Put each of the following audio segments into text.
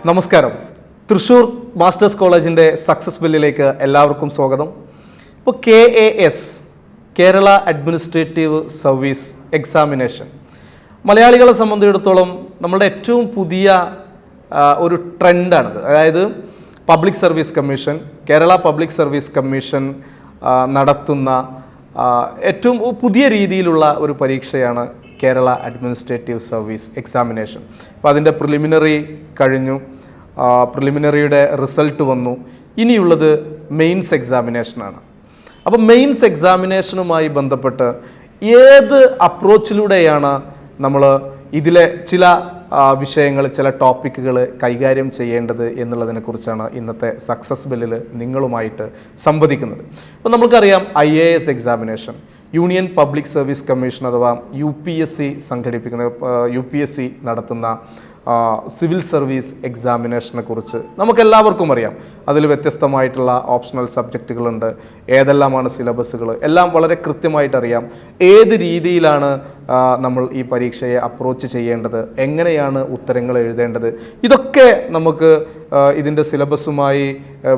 നമസ്കാരം. തൃശ്ശൂർ മാസ്റ്റേഴ്സ് കോളേജിൻ്റെ സക്സസ് ബെല്ലിലേക്ക് എല്ലാവർക്കും സ്വാഗതം. ഇപ്പോൾ KAS Kerala administrative service examination മലയാളികളെ സംബന്ധിച്ചിടത്തോളം നമ്മളുടെ ഏറ്റവും പുതിയ ഒരു ട്രെൻഡാണിത്. അതായത് public service commission, Kerala public service commission നടത്തുന്ന ഏറ്റവും പുതിയ രീതിയിലുള്ള ഒരു പരീക്ഷയാണ് കേരള അഡ്മിനിസ്ട്രേറ്റീവ് സർവീസ് എക്സാമിനേഷൻ. അപ്പോൾ അതിൻ്റെ പ്രിലിമിനറി കഴിഞ്ഞു, പ്രിലിമിനറിയുടെ റിസൾട്ട് വന്നു. ഇനിയുള്ളത് മെയിൻസ് എക്സാമിനേഷനാണ്. അപ്പോൾ മെയിൻസ് എക്സാമിനേഷനുമായി ബന്ധപ്പെട്ട് ഏത് അപ്രോച്ചിലൂടെയാണ് നമ്മൾ ഇതിലെ ചില വിഷയങ്ങൾ, ചില ടോപ്പിക്കുകൾ കൈകാര്യം ചെയ്യേണ്ടത് എന്നുള്ളതിനെക്കുറിച്ചാണ് ഇന്നത്തെ സക്സസ് ബെല്ലിൽ നിങ്ങളുമായിട്ട് സംവദിക്കുന്നത്. അപ്പോൾ നമുക്കറിയാം IAS examination, union public service commission അഥവാ UPSC സംഘടിപ്പിക്കുന്ന UPSC നടത്തുന്ന സിവിൽ സർവീസ് എക്സാമിനേഷനെ കുറിച്ച് നമുക്കെല്ലാവർക്കും അറിയാം. അതിൽ വ്യത്യസ്തമായിട്ടുള്ള ഓപ്ഷണൽ സബ്ജക്റ്റുകളുണ്ട്, ഏതെല്ലാമാണ് സിലബസുകൾ, എല്ലാം വളരെ കൃത്യമായിട്ട് അറിയാം. ഏത് രീതിയിലാണ് നമ്മൾ ഈ പരീക്ഷയെ അപ്രോച്ച് ചെയ്യേണ്ടത്, എങ്ങനെയാണ് ഉത്തരങ്ങൾ എഴുതേണ്ടത്, ഇതൊക്കെ നമുക്ക് ഇതിൻ്റെ സിലബസുമായി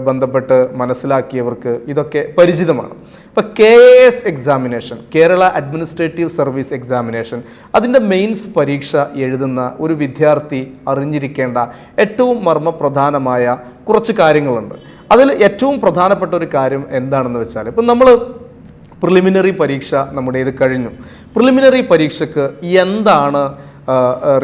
ബന്ധപ്പെട്ട് മനസ്സിലാക്കിയവർക്ക് ഇതൊക്കെ പരിചിതമാണ്. ഇപ്പോൾ KAS examination, Kerala administrative service examination, അതിൻ്റെ മെയിൻസ് പരീക്ഷ എഴുതുന്ന ഒരു വിദ്യാർത്ഥി അറിഞ്ഞിരിക്കേണ്ട ഏറ്റവും മർമ്മപ്രധാനമായ കുറച്ച് കാര്യങ്ങളുണ്ട്. അതിൽ ഏറ്റവും പ്രധാനപ്പെട്ട ഒരു കാര്യം എന്താണെന്ന് വെച്ചാൽ, ഇപ്പം നമ്മൾ പ്രിലിമിനറി പരീക്ഷ നമ്മുടേത് കഴിഞ്ഞു. പ്രിലിമിനറി പരീക്ഷയ്ക്ക് എന്താണ്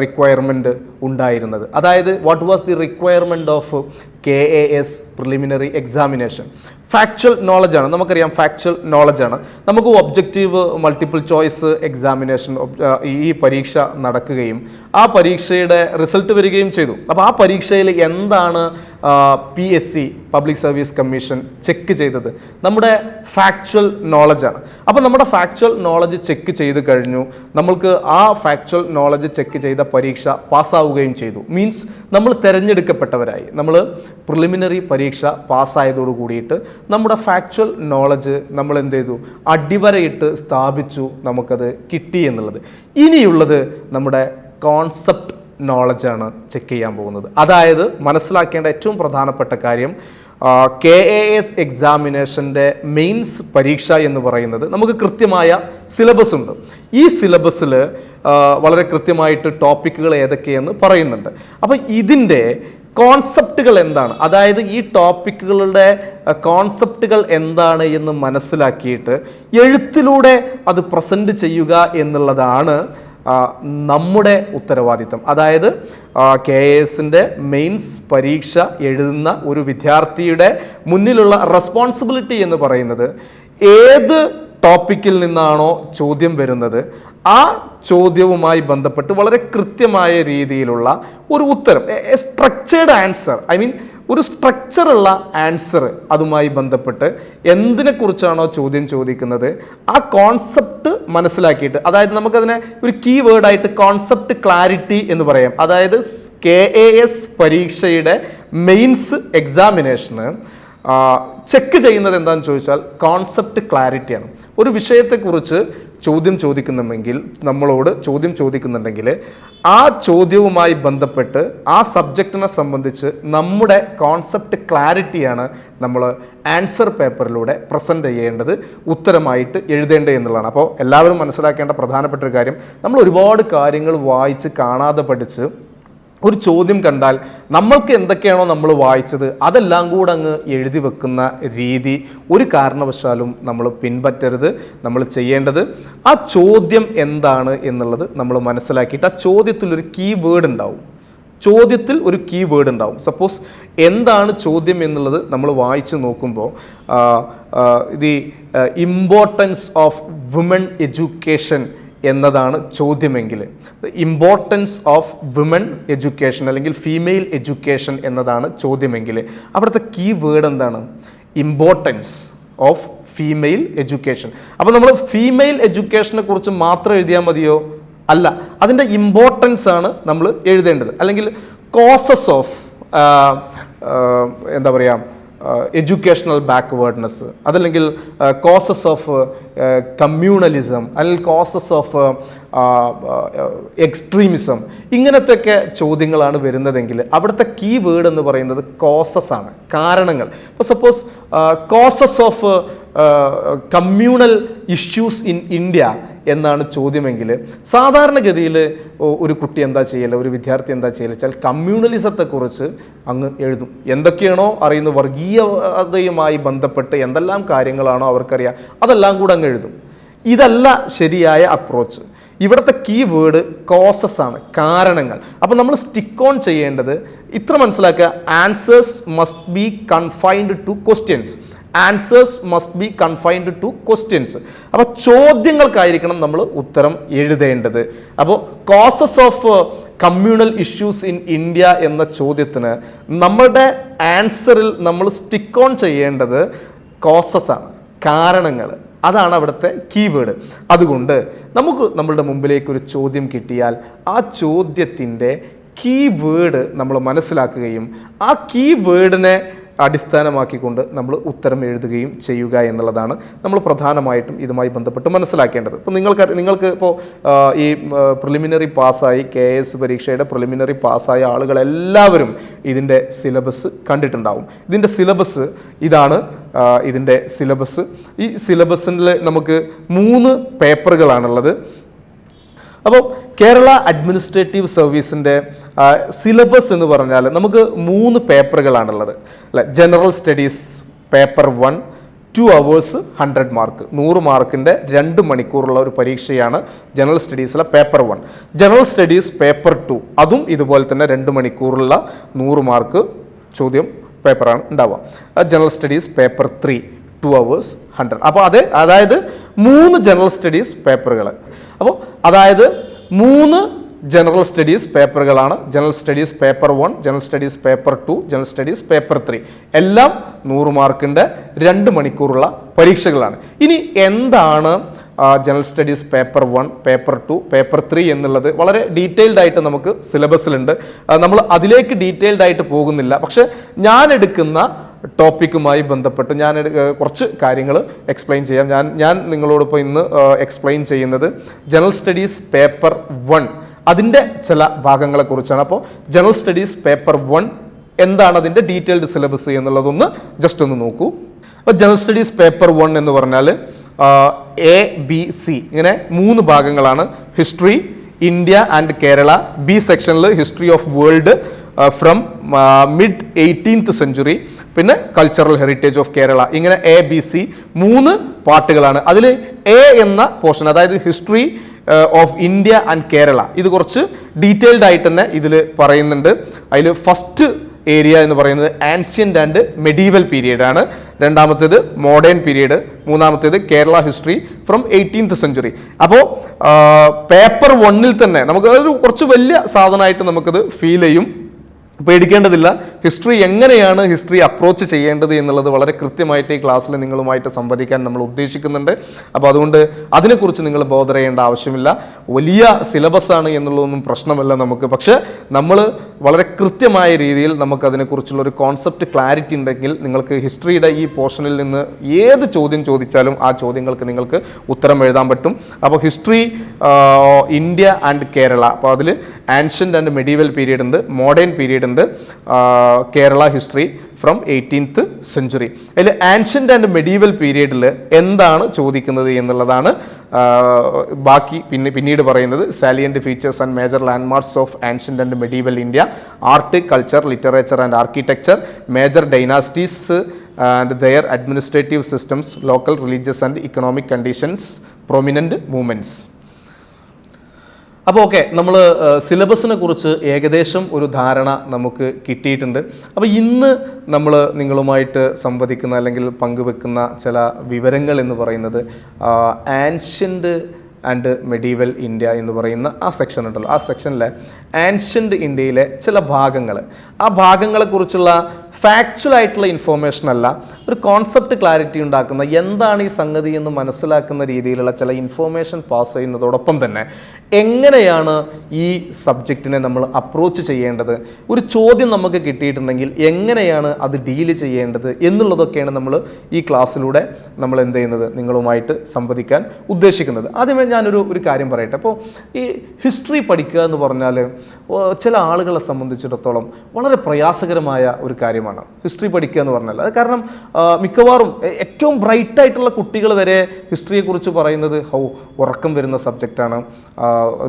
റിക്വയർമെൻറ്റ് ഉണ്ടായിരുന്നത്? അതായത് what was the requirement of KAS preliminary examination? Factual നോളജാണ്. നമുക്കറിയാം ഫാക്ച്വൽ നോളജാണ്. നമുക്ക് ഒബ്ജക്റ്റീവ് മൾട്ടിപ്പിൾ ചോയ്സ് എക്സാമിനേഷൻ ഈ പരീക്ഷ നടക്കുകയും ആ പരീക്ഷയുടെ റിസൾട്ട് വരികയും ചെയ്തു. അപ്പോൾ ആ പരീക്ഷയിൽ എന്താണ് PSC public service commission check ചെയ്തത്? നമ്മുടെ ഫാക്ച്വൽ നോളജാണ്. അപ്പോൾ നമ്മുടെ ഫാക്ച്വൽ നോളജ് ചെക്ക് ചെയ്ത് കഴിഞ്ഞു. നമ്മൾക്ക് ആ ഫാക്ച്വൽ നോളജ് ചെക്ക് ചെയ്ത പരീക്ഷ പാസ്സാവുകയും ചെയ്തു. മീൻസ് നമ്മൾ തിരഞ്ഞെടുക്കപ്പെട്ടവരായി. നമ്മൾ പ്രിലിമിനറി പരീക്ഷ പാസ്സായതോടു കൂടിയിട്ട് നമ്മുടെ ഫാക്ച്വൽ നോളജ് നമ്മൾ എന്ത് ചെയ്തു? അടിവരയിട്ട് സ്ഥാപിച്ചു, നമുക്കത് കിട്ടി എന്നുള്ളത്. ഇനിയുള്ളത് നമ്മുടെ കോൺസെപ്റ്റ് നോളജാണ് ചെക്ക് ചെയ്യാൻ പോകുന്നത്. അതായത് മനസ്സിലാക്കേണ്ട ഏറ്റവും പ്രധാനപ്പെട്ട കാര്യം, KAS എക്സാമിനേഷൻ്റെ മെയിൻസ് പരീക്ഷ എന്ന് പറയുന്നത് നമുക്ക് കൃത്യമായ സിലബസ് ഉണ്ട്. ഈ സിലബസിൽ വളരെ കൃത്യമായിട്ട് ടോപ്പിക്കുകൾ ഏതൊക്കെയെന്ന് പറയുന്നുണ്ട്. അപ്പോൾ ഇതിൻ്റെ കോൺസെപ്റ്റുകൾ എന്താണ്, അതായത് ഈ ടോപ്പിക്കുകളുടെ കോൺസെപ്റ്റുകൾ എന്താണ് എന്ന് മനസ്സിലാക്കിയിട്ട് എഴുത്തിലൂടെ അത് പ്രസൻറ്റ് ചെയ്യുക എന്നുള്ളതാണ് നമ്മുടെ ഉത്തരവാദിത്തം. അതായത് KASൻ്റെ മെയിൻസ് പരീക്ഷ എഴുതുന്ന ഒരു വിദ്യാർത്ഥിയുടെ മുന്നിലുള്ള റെസ്പോൺസിബിലിറ്റി എന്ന് പറയുന്നത്, ഏത് ടോപ്പിക്കിൽ നിന്നാണോ ചോദ്യം വരുന്നത് ആ ചോദ്യവുമായി ബന്ധപ്പെട്ട് വളരെ കൃത്യമായ രീതിയിലുള്ള ഒരു ഉത്തരം, സ്ട്രക്ചേർഡ് ആൻസർ, ഒരു സ്ട്രക്ചറുള്ള ആൻസർ, അതുമായി ബന്ധപ്പെട്ട് എന്തിനെക്കുറിച്ചാണോ ചോദ്യം ചോദിക്കുന്നത് ആ കോൺസെപ്റ്റ് മനസ്സിലാക്കിയിട്ട്, അതായത് നമുക്കതിനെ ഒരു കീവേഡായിട്ട് കോൺസെപ്റ്റ് ക്ലാരിറ്റി എന്ന് പറയാം. അതായത് KAS പരീക്ഷയുടെ മെയിൻസ് എക്സാമിനേഷന് ചെക്ക് ചെയ്യുന്നത് എന്താണെന്ന് ചോദിച്ചാൽ കോൺസെപ്റ്റ് ക്ലാരിറ്റിയാണ്. ഒരു വിഷയത്തെക്കുറിച്ച് ചോദ്യം ചോദിക്കുന്നുണ്ടെങ്കിൽ, നമ്മളോട് ചോദ്യം ചോദിക്കുന്നുണ്ടെങ്കിൽ ആ ചോദ്യവുമായി ബന്ധപ്പെട്ട് ആ സബ്ജക്റ്റിനെ സംബന്ധിച്ച് നമ്മുടെ കോൺസെപ്റ്റ് ക്ലാരിറ്റിയാണ് നമ്മൾ ആൻസർ പേപ്പറിലൂടെ പ്രസൻറ്റ് ചെയ്യേണ്ടത്, ഉത്തരമായിട്ട് എഴുതേണ്ടത് എന്നുള്ളതാണ്. അപ്പോൾ എല്ലാവരും മനസ്സിലാക്കേണ്ട പ്രധാനപ്പെട്ട ഒരു കാര്യം, നമ്മൾ ഒരുപാട് കാര്യങ്ങൾ വായിച്ച് കാണാതെ പഠിച്ച് ഒരു ചോദ്യം കണ്ടാൽ നമ്മൾക്ക് എന്തൊക്കെയാണോ നമ്മൾ വായിച്ചത് അതെല്ലാം കൂടെ അങ്ങ് എഴുതി വെക്കുന്ന രീതി ഒരു കാരണവശാലും നമ്മൾ പിൻപറ്റരുത്. നമ്മൾ ചെയ്യേണ്ടത് ആ ചോദ്യം എന്താണ് എന്നുള്ളത് നമ്മൾ മനസ്സിലാക്കിയിട്ട് ആ ചോദ്യത്തിൽ ഒരു കീവേഡ് ഉണ്ടാവും. ചോദ്യത്തിൽ ഒരു കീവേഡ് ഉണ്ടാവും. സപ്പോസ് എന്താണ് ചോദ്യം എന്നുള്ളത് നമ്മൾ വായിച്ചു നോക്കുമ്പോൾ the importance of woman education എന്നതാണ് ചോദ്യമെങ്കിൽ, ഇമ്പോർട്ടൻസ് ഓഫ് വിമൻ എഡ്യൂക്കേഷൻ അല്ലെങ്കിൽ ഫീമെയിൽ എഡ്യൂക്കേഷൻ എന്നതാണ് ചോദ്യമെങ്കിൽ, അവിടുത്തെ കീവേഡ് എന്താണ്? Importance of female education. അപ്പോൾ നമ്മൾ ഫീമെയിൽ എഡ്യൂക്കേഷനെ കുറിച്ച് മാത്രം എഴുതിയാൽ മതിയോ? അല്ല, അതിൻ്റെ ഇമ്പോർട്ടൻസ് ആണ് നമ്മൾ എഴുതേണ്ടത്. അല്ലെങ്കിൽ കോസസ് ഓഫ് എന്താ പറയുക, എഡ്യൂക്കേഷണൽ ബാക്ക്വേർഡ്നെസ്, അതല്ലെങ്കിൽ കോസസ് ഓഫ് കമ്മ്യൂണലിസം, അല്ലെങ്കിൽ കോസസ് ഓഫ് എക്സ്ട്രീമിസം, ഇങ്ങനത്തെയൊക്കെ ചോദ്യങ്ങളാണ് വരുന്നതെങ്കിൽ അവിടുത്തെ കീ വേർഡ് എന്ന് പറയുന്നത് കോസസ് ആണ്, കാരണങ്ങൾ. ഇപ്പോൾ suppose causes of communal issues in India എന്നാണ് ചോദ്യമെങ്കിൽ സാധാരണഗതിയിൽ ഒരു കുട്ടി എന്താ ചെയ്യല്, ഒരു വിദ്യാർത്ഥി എന്താ ചെയ്യല് വെച്ചാൽ കമ്മ്യൂണലിസത്തെക്കുറിച്ച് അങ്ങ് എഴുതും. എന്തൊക്കെയാണോ അറിയുന്നത്, വർഗീയതയുമായി ബന്ധപ്പെട്ട് എന്തെല്ലാം കാര്യങ്ങളാണോ അവർക്കറിയാം അതെല്ലാം കൂടെ അങ്ങ് എഴുതും. ഇതല്ല ശരിയായ അപ്രോച്ച്. ഇവിടുത്തെ കീ വേർഡ് കോസസ് ആണ്, കാരണങ്ങൾ. അപ്പം നമ്മൾ സ്റ്റിക്ക് ഓൺ ചെയ്യേണ്ടത് ഇത്ര മനസ്സിലാക്കുക, answers must be confined two questions. Answers must be confined two questions. അപ്പോൾ ചോദ്യങ്ങൾക്കായിരിക്കണം നമ്മൾ ഉത്തരം എഴുതേണ്ടത്. അപ്പോൾ causes of communal issues in India എന്ന ചോദ്യത്തിന് നമ്മുടെ ആൻസറിൽ നമ്മൾ സ്റ്റിക്ക് ഓൺ ചെയ്യേണ്ടത് കോസസ് ആണ്, കാരണങ്ങൾ. അതാണ് അവിടുത്തെ കീവേഡ്. അതുകൊണ്ട് നമുക്ക് നമ്മളുടെ മുമ്പിലേക്ക് ഒരു ചോദ്യം കിട്ടിയാൽ ആ ചോദ്യത്തിൻ്റെ കീവേഡ് നമ്മൾ മനസ്സിലാക്കുകയും ആ കീവേഡിനെ അടിസ്ഥാനമാക്കിക്കൊണ്ട് നമ്മൾ ഉത്തരം എഴുതുകയും ചെയ്യുക എന്നുള്ളതാണ് നമ്മൾ പ്രധാനമായിട്ടും ഇതുമായി ബന്ധപ്പെട്ട് മനസ്സിലാക്കേണ്ടത്. ഇപ്പോൾ നിങ്ങൾക്ക് ഇപ്പോൾ ഈ പ്രിലിമിനറി പാസ്സായി KS പരീക്ഷയുടെ പ്രിലിമിനറി പാസ്സായ ആളുകളെല്ലാവരും ഇതിൻ്റെ സിലബസ് കണ്ടിട്ടുണ്ടാവും. ഇതിൻ്റെ സിലബസ് ഇതാണ്. ഇതിൻ്റെ സിലബസ്, ഈ സിലബസിൽ നമുക്ക് 3 പേപ്പറുകളാണുള്ളത്. അപ്പോൾ കേരള അഡ്മിനിസ്ട്രേറ്റീവ് സർവീസിൻ്റെ സിലബസ് എന്ന് പറഞ്ഞാൽ നമുക്ക് 3 പേപ്പറുകളാണുള്ളത് അല്ലെ. General studies paper 1 2 hours 100 mark, 100 മാർക്കിൻ്റെ 2 മണിക്കൂറുള്ള ഒരു പരീക്ഷയാണ് ജനറൽ സ്റ്റഡീസിലെ പേപ്പർ 1. ജനറൽ സ്റ്റഡീസ് പേപ്പർ 2 അതും ഇതുപോലെ തന്നെ 2 മണിക്കൂറുള്ള 100 മാർക്ക് ചോദ്യം പേപ്പറാണ് ഉണ്ടാവുക. General studies paper 3 2 hours 100. അപ്പോൾ അതായത് 3 ജനറൽ സ്റ്റഡീസ് പേപ്പറുകൾ. അപ്പോൾ അതായത് 3 ജനറൽ സ്റ്റഡീസ് പേപ്പറുകളാണ്. General studies paper 1, general studies paper 2, general studies paper 3 എല്ലാം 100 മാർക്കിൻ്റെ 2 മണിക്കൂറുള്ള പരീക്ഷകളാണ്. ഇനി എന്താണ് general studies paper 1, paper 2, paper 3 എന്നുള്ളത് വളരെ ഡീറ്റെയിൽഡ് ആയിട്ട് നമുക്ക് സിലബസിലുണ്ട്. നമ്മൾ അതിലേക്ക് ഡീറ്റെയിൽഡ് ആയിട്ട് പോകുന്നില്ല. പക്ഷെ ഞാൻ എടുക്കുന്ന ടോപ്പിക്കുമായി ബന്ധപ്പെട്ട് ഞാൻ കുറച്ച് കാര്യങ്ങൾ എക്സ്പ്ലെയിൻ ചെയ്യാം. ഞാൻ നിങ്ങളോടൊപ്പം ഇന്ന് എക്സ്പ്ലെയിൻ ചെയ്യുന്നത് ജനറൽ സ്റ്റഡീസ് പേപ്പർ 1 അതിൻ്റെ ചില ഭാഗങ്ങളെക്കുറിച്ചാണ്. അപ്പോൾ ജനറൽ സ്റ്റഡീസ് പേപ്പർ 1 എന്താണ് അതിൻ്റെ ഡീറ്റെയിൽഡ് സിലബസ് എന്നുള്ളതൊന്ന് ജസ്റ്റ് ഒന്ന് നോക്കൂ. അപ്പോൾ ജനറൽ സ്റ്റഡീസ് പേപ്പർ 1 എന്ന് പറഞ്ഞാൽ ABC ഇങ്ങനെ 3 ഭാഗങ്ങളാണ്. History, India and Kerala. B സെക്ഷനിൽ history of world from mid 18th century, പിന്നെ കൾച്ചറൽ ഹെറിറ്റേജ് ഓഫ് കേരള. ഇങ്ങനെ ABC 3 പാർട്ടുകളാണ്. അതിൽ A എന്ന പോർഷൻ, അതായത് history of India and Kerala, ഇത് കുറച്ച് ഡീറ്റെയിൽഡ് ആയിട്ട് തന്നെ ഇതിൽ പറയുന്നുണ്ട്. അതിൽ ഫസ്റ്റ് ഏരിയ എന്ന് പറയുന്നത് ആൻഷ്യൻ്റ് ആൻഡ് മെഡീവൽ പീരീഡ് ആണ്. രണ്ടാമത്തേത് മോഡേൺ പീരീഡ്. മൂന്നാമത്തേത് Kerala history from 18th century. അപ്പോൾ പേപ്പർ 1 തന്നെ നമുക്ക് ഒരു കുറച്ച് വലിയ സാധനമായിട്ട് നമുക്കത് ഫീൽ ചെയ്യും. പേടിക്കേണ്ടതില്ല. ഹിസ്റ്ററി എങ്ങനെയാണ് ഹിസ്റ്ററി അപ്രോച്ച് ചെയ്യേണ്ടത് എന്നുള്ളത് വളരെ കൃത്യമായിട്ട് ഈ ക്ലാസ്സിൽ നിങ്ങളുമായിട്ട് സംവദിക്കാൻ നമ്മൾ ഉദ്ദേശിക്കുന്നുണ്ട്. അപ്പോൾ അതുകൊണ്ട് അതിനെക്കുറിച്ച് നിങ്ങൾ ബോധർ ചെയ്യേണ്ട ആവശ്യമില്ല. വലിയ സിലബസാണ് എന്നുള്ളതൊന്നും പ്രശ്നമല്ല നമുക്ക്. പക്ഷേ നമ്മൾ വളരെ കൃത്യമായ രീതിയിൽ നമുക്ക് അതിനെക്കുറിച്ചുള്ള ഒരു കോൺസെപ്റ്റ് ക്ലാരിറ്റി ഉണ്ടെങ്കിൽ നിങ്ങൾക്ക് ഹിസ്റ്ററിയുടെ ഈ പോർഷനിൽ നിന്ന് ഏത് ചോദ്യം ചോദിച്ചാലും ആ ചോദ്യങ്ങൾക്ക് നിങ്ങൾക്ക് ഉത്തരം എഴുതാൻ പറ്റും. അപ്പോൾ ഹിസ്റ്ററി ഇന്ത്യ ആൻഡ് കേരള, അപ്പോൾ അതിൽ ആൻഷ്യൻ്റ് ആൻഡ് മെഡീവൽ പീരീഡ് ഉണ്ട്, മോഡേൺ പീരീഡ് ഉണ്ട്, Kerala history from 18th century. അതിൽ ആൻഷ്യൻ്റ് ആൻഡ് മെഡീവൽ പീരീഡിൽ എന്താണ് ചോദിക്കുന്നത് എന്നുള്ളതാണ് ബാക്കി പിന്നീട് പറയുന്നത്. Salient features and major landmarks of ancient and medieval India, art, culture, literature and architecture, major dynasties and their administrative systems, local religious and economic conditions, prominent movements. അപ്പോൾ okay, നമ്മൾ സിലബസിനെ കുറിച്ച് ഏകദേശം ഒരു ധാരണ നമുക്ക് കിട്ടിയിട്ടുണ്ട്. അപ്പോൾ ഇന്ന് നമ്മൾ നിങ്ങളുമായിട്ട് സംവദിക്കുന്ന അല്ലെങ്കിൽ പങ്കുവെക്കുന്ന ചില വിവരങ്ങൾ എന്ന് പറയുന്നത് ആൻഷ്യൻ്റ് ആൻഡ് മെഡീവൽ ഇന്ത്യ എന്ന് പറയുന്ന ആ സെക്ഷൻ ഉണ്ടല്ലോ, ആ സെക്ഷനിലെ ആൻഷ്യൻ്റ് ഇന്ത്യയിലെ ചില ഭാഗങ്ങൾ, ആ ഭാഗങ്ങളെക്കുറിച്ചുള്ള ഫാക്ച്വൽ ആയിട്ടുള്ള ഇൻഫോർമേഷൻ അല്ല, ഒരു കോൺസെപ്റ്റ് ക്ലാരിറ്റി ഉണ്ടാക്കുന്ന, എന്താണ് ഈ സംഗതി എന്ന് മനസ്സിലാക്കുന്ന രീതിയിലുള്ള ചില ഇൻഫോർമേഷൻ പാസ് ചെയ്യുന്നതോടൊപ്പം തന്നെ എങ്ങനെയാണ് ഈ സബ്ജക്റ്റിനെ നമ്മൾ അപ്രോച്ച് ചെയ്യേണ്ടത്, ഒരു ചോദ്യം നമുക്ക് കിട്ടിയിട്ടുണ്ടെങ്കിൽ എങ്ങനെയാണ് അത് ഡീൽ ചെയ്യേണ്ടത് എന്നുള്ളതൊക്കെയാണ് നമ്മൾ ഈ ക്ലാസ്സിലൂടെ നമ്മൾ എന്ത് ചെയ്യുന്നത്, നിങ്ങളുമായിട്ട് സംവദിക്കാൻ ഉദ്ദേശിക്കുന്നത്. ആദ്യമേ ഞാനൊരു കാര്യം പറയട്ടെ. അപ്പോൾ ഈ ഹിസ്റ്ററി പഠിക്കുക എന്ന് പറഞ്ഞാൽ ചില ആളുകളെ സംബന്ധിച്ചിടത്തോളം വളരെ പ്രയാസകരമായ ഒരു കാര്യമാണ് ഹിസ്റ്ററി പഠിക്കുക എന്ന് പറഞ്ഞാൽ. അത് കാരണം മിക്കവാറും ഏറ്റവും ബ്രൈറ്റായിട്ടുള്ള കുട്ടികൾ വരെ ഹിസ്റ്ററിയെക്കുറിച്ച് പറയുന്നത് ഉറക്കം വരുന്ന സബ്ജക്റ്റാണ്,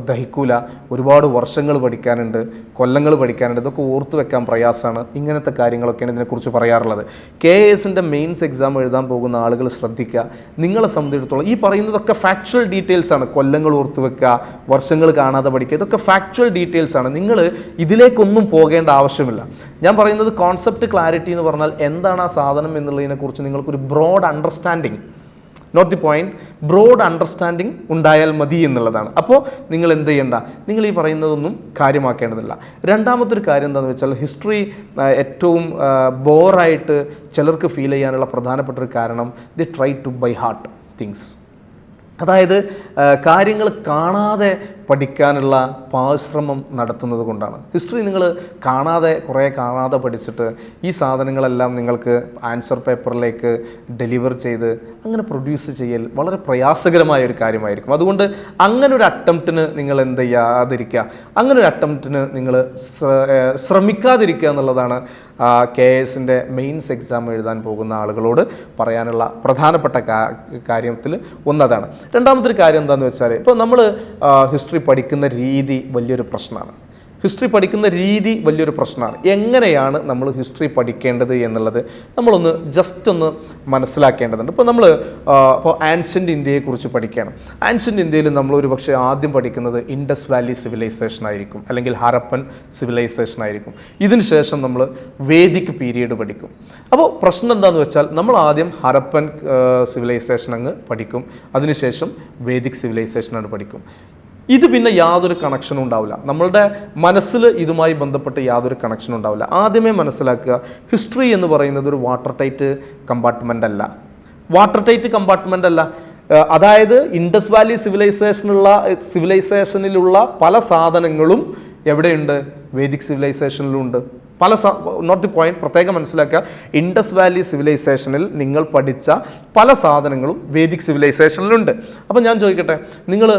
ദഹിക്കൂല, ഒരുപാട് വർഷങ്ങൾ പഠിക്കാനുണ്ട്, കൊല്ലങ്ങൾ പഠിക്കാനുണ്ട്, ഇതൊക്കെ ഓർത്തു വെക്കാൻ പ്രയാസമാണ്, ഇങ്ങനത്തെ കാര്യങ്ങളൊക്കെയാണ് ഇതിനെക്കുറിച്ച് പറയാറുള്ളത്. KASൻ്റെ മെയിൻസ് എക്സാം എഴുതാൻ പോകുന്ന ആളുകൾ ശ്രദ്ധിക്കുക, നിങ്ങളെ സംബന്ധിച്ചിടത്തോളം ഈ പറയുന്നതൊക്കെ ഫാക്ച്വൽ ഡീറ്റെയിൽസ് ആണ്. കൊല്ലങ്ങൾ ഓർത്തു വെക്കുക, വർഷങ്ങൾ കാണാതെ പഠിക്കുക, ഇതൊക്കെ ഫാക്ച്വൽ ഡീറ്റെയിൽസ് ആണ്. നിങ്ങൾ ഇതിലേക്കൊന്നും പോകേണ്ട ആവശ്യമില്ല. ഞാൻ പറയുന്നത് കോൺസെപ്റ്റ് ക്ലാരിറ്റി എന്ന് പറഞ്ഞാൽ എന്താണ് ആ സാധനം എന്നുള്ളതിനെക്കുറിച്ച് നിങ്ങൾക്കൊരു broad understanding, not the point, broad understanding ഉണ്ടായാൽ മതി എന്നുള്ളതാണ്. അപ്പോൾ നിങ്ങൾ എന്ത് ചെയ്യേണ്ട, നിങ്ങൾ ഈ പറയുന്നതൊന്നും കാര്യമാക്കേണ്ടതില്ല. രണ്ടാമത്തൊരു കാര്യം എന്താണെന്ന് വെച്ചാൽ ഹിസ്റ്ററി ഏറ്റവും ബോറായിട്ട് ചിലർക്ക് ഫീൽ ചെയ്യാനുള്ള പ്രധാനപ്പെട്ട ഒരു കാരണം the try to by heart things. അതായത് കാര്യങ്ങൾ കാണാതെ പഠിക്കാനുള്ള പരിശ്രമം നടത്തുന്നത് കൊണ്ടാണ്. ഹിസ്റ്ററി നിങ്ങൾ കുറേ കാണാതെ പഠിച്ചിട്ട് ഈ സാധനങ്ങളെല്ലാം നിങ്ങൾക്ക് ആൻസർ പേപ്പറിലേക്ക് ഡെലിവർ ചെയ്ത് അങ്ങനെ പ്രൊഡ്യൂസ് ചെയ്യൽ വളരെ പ്രയാസകരമായ ഒരു കാര്യമായിരിക്കും. അതുകൊണ്ട് അങ്ങനെ ഒരു അറ്റംപ്റ്റിന് നിങ്ങൾ എന്ത് ചെയ്യാതിരിക്കുക, അങ്ങനെ ഒരു അറ്റംപ്റ്റിന് നിങ്ങൾ ശ്രമിക്കാതിരിക്കുക എന്നുള്ളതാണ് KASൻ്റെ മെയിൻസ് എക്സാം എഴുതാൻ പോകുന്ന ആളുകളോട് പറയാനുള്ള പ്രധാനപ്പെട്ട കാര്യത്തിൽ ഒന്നതാണ്. രണ്ടാമത്തെ കാര്യം എന്താണെന്ന് വെച്ചാൽ, ഇപ്പോൾ നമ്മൾ ഹിസ്റ്ററി പഠിക്കുന്ന രീതി വലിയൊരു പ്രശ്നമാണ്. എങ്ങനെയാണ് നമ്മൾ ഹിസ്റ്ററി പഠിക്കേണ്ടത് എന്നുള്ളത് നമ്മളൊന്ന് ജസ്റ്റ് ഒന്ന് മനസ്സിലാക്കേണ്ടതുണ്ട്. ഇപ്പോൾ ഇപ്പോൾ ആൻഷ്യൻ്റ് ഇന്ത്യയെക്കുറിച്ച് പഠിക്കണം. ആൻഷ്യൻ്റ് ഇന്ത്യയിൽ നമ്മളൊരു പക്ഷേ ആദ്യം പഠിക്കുന്നത് ഇൻഡസ് വാലി സിവിലൈസേഷൻ ആയിരിക്കും, അല്ലെങ്കിൽ ഹരപ്പൻ സിവിലൈസേഷൻ ആയിരിക്കും. ഇതിന് ശേഷം നമ്മൾ വേദിക് പീരീഡ് പഠിക്കും. അപ്പോൾ പ്രശ്നം എന്താണെന്ന് വെച്ചാൽ, നമ്മൾ ആദ്യം ഹരപ്പൻ സിവിലൈസേഷൻ അങ്ങ് പഠിക്കും, അതിനുശേഷം വേദിക് സിവിലൈസേഷനാണ് പഠിക്കും. ഇത് പിന്നെ യാതൊരു കണക്ഷനും ഉണ്ടാവില്ല, നമ്മളുടെ മനസ്സിൽ ഇതുമായി ബന്ധപ്പെട്ട് യാതൊരു കണക്ഷനും ഉണ്ടാവില്ല. ആദ്യമേ മനസ്സിലാക്കുക, ഹിസ്റ്ററി എന്ന് പറയുന്നത് ഒരു വാട്ടർ ടൈറ്റ് കമ്പാർട്ട്മെൻ്റ് അല്ല. അതായത് ഇൻഡസ് വാലി സിവിലൈസേഷനിലുള്ള പല സാധനങ്ങളും എവിടെയുണ്ട്? വേദിക് സിവിലൈസേഷനിലുണ്ട്. നോട്ട് ദി പോയിന്റ്, പ്രത്യേകം മനസ്സിലാക്കുക, ഇൻഡസ് വാലി സിവിലൈസേഷനിൽ നിങ്ങൾ പഠിച്ച പല സാധനങ്ങളും വേദിക് സിവിലൈസേഷനിലുണ്ട്. അപ്പോൾ ഞാൻ ചോദിക്കട്ടെ, നിങ്ങൾ